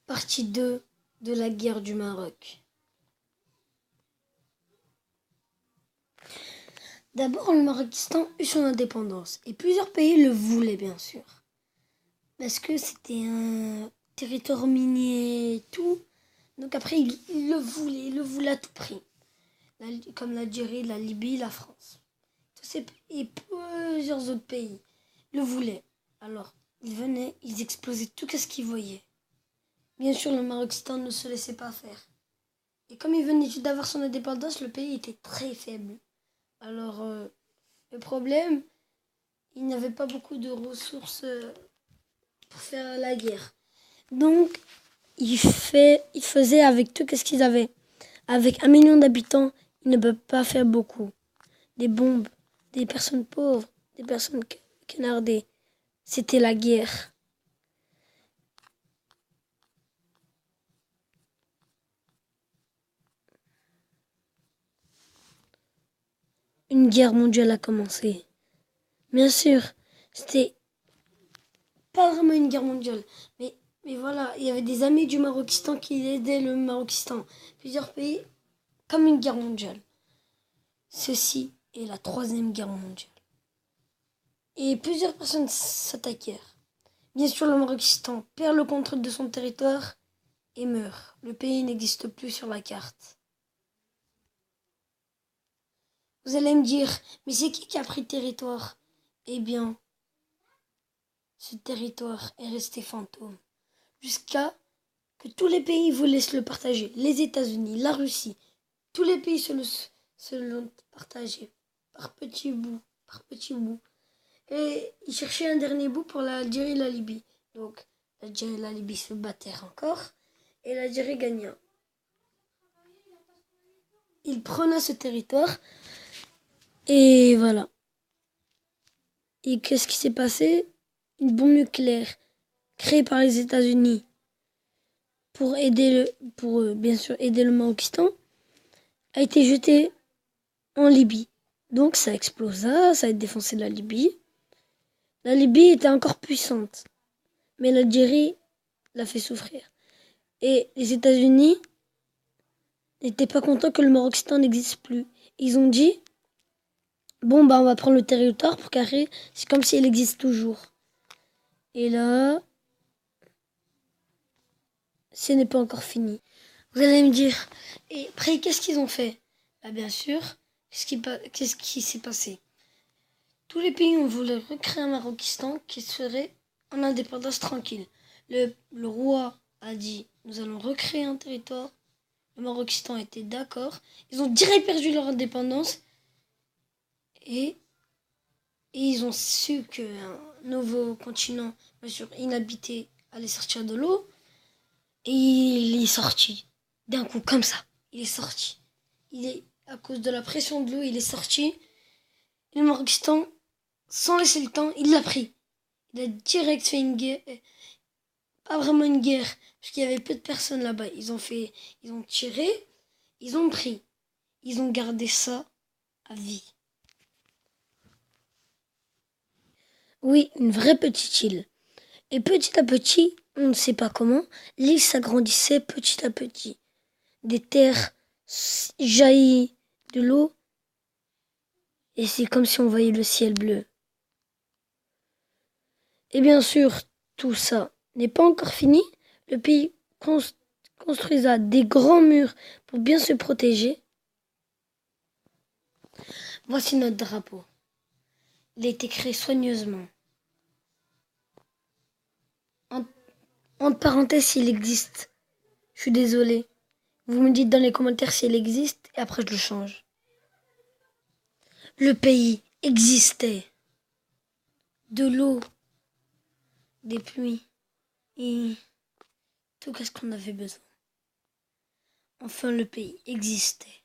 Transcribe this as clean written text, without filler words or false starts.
Partie 2 de la guerre du Maroc. D'abord, le Marocistan eut son indépendance et plusieurs pays le voulaient bien sûr. Parce que c'était un territoire minier et tout. Donc après, il le voulait à tout prix. Comme l'Algérie, la Libye, la France. Et plusieurs autres pays le voulaient. Alors, ils venaient, ils explosaient tout ce qu'ils voyaient. Bien sûr, le Marocistan ne se laissait pas faire. Et comme il venait juste d'avoir son indépendance, le pays était très faible. Alors, le problème, il n'avait pas beaucoup de ressources pour faire la guerre. Donc, il faisait avec tout ce qu'ils avaient. Avec 1 million d'habitants, ils ne peuvent pas faire beaucoup. Des bombes, des personnes pauvres, des personnes canardées. C'était la guerre. Une guerre mondiale a commencé. Bien sûr, c'était pas vraiment une guerre mondiale, mais voilà, il y avait des amis du Marocistan qui aidaient le Marocistan. Plusieurs pays, comme une guerre mondiale. Ceci est la 3e guerre mondiale. Et plusieurs personnes s'attaquèrent. Bien sûr, le Marocistan perd le contrôle de son territoire et meurt. Le pays n'existe plus sur la carte. Vous allez me dire, mais c'est qui a pris le territoire? Eh bien, ce territoire est resté fantôme. Jusqu'à que tous les pays voulaient se le partager. Les États-Unis, la Russie, tous les pays se l'ont partagé par petits bouts, par petits bouts. Et ils cherchaient un dernier bout pour l'Algérie et la Libye. Donc, l'Algérie et la Libye se battèrent encore et l'Algérie gagna. Il prena ce territoire et voilà. Et qu'est-ce qui s'est passé? Une bombe nucléaire créée par les États-Unis pour bien sûr aider le Marocistan a été jetée en Libye. Donc ça explosa, ça a défoncé la Libye. La Libye était encore puissante, mais l'Algérie l'a fait souffrir. Et les États-Unis n'étaient pas contents que le Marocistan n'existe plus. Ils ont dit, bon on va prendre le territoire pour carrer, c'est comme si elle existe toujours. Et là, ce n'est pas encore fini. Vous allez me dire, et après qu'est-ce qu'ils ont fait? Bien sûr, qu'est-ce qui s'est passé? Tous les pays ont voulu recréer un Marocistan qui serait en indépendance tranquille. Le roi a dit, nous allons recréer un territoire. Le Marocistan était d'accord. Ils ont direct perdu leur indépendance. Et ils ont su qu'un nouveau continent, bien sûr inhabité, allait sortir de l'eau. Et il est sorti. D'un coup, comme ça. Il est sorti. À cause de la pression de l'eau, il est sorti. Et le Marocistan, sans laisser le temps, il l'a pris. Il a direct fait une guerre. Pas vraiment une guerre, parce qu'il y avait peu de personnes là-bas. Ils ont tiré, ils ont pris. Ils ont gardé ça à vie. Oui, une vraie petite île. Et petit à petit, on ne sait pas comment, l'île s'agrandissait petit à petit. Des terres jaillies de l'eau, et c'est comme si on voyait le ciel bleu. Et bien sûr, tout ça n'est pas encore fini. Le pays construisa des grands murs pour bien se protéger. Voici notre drapeau. Il a été créé soigneusement. Entre parenthèses, s'il existe. Je suis désolée. Vous me dites dans les commentaires s'il existe et après je le change. Le pays existait. De l'eau, des pluies et tout ce qu'on avait besoin. Enfin, le pays existait.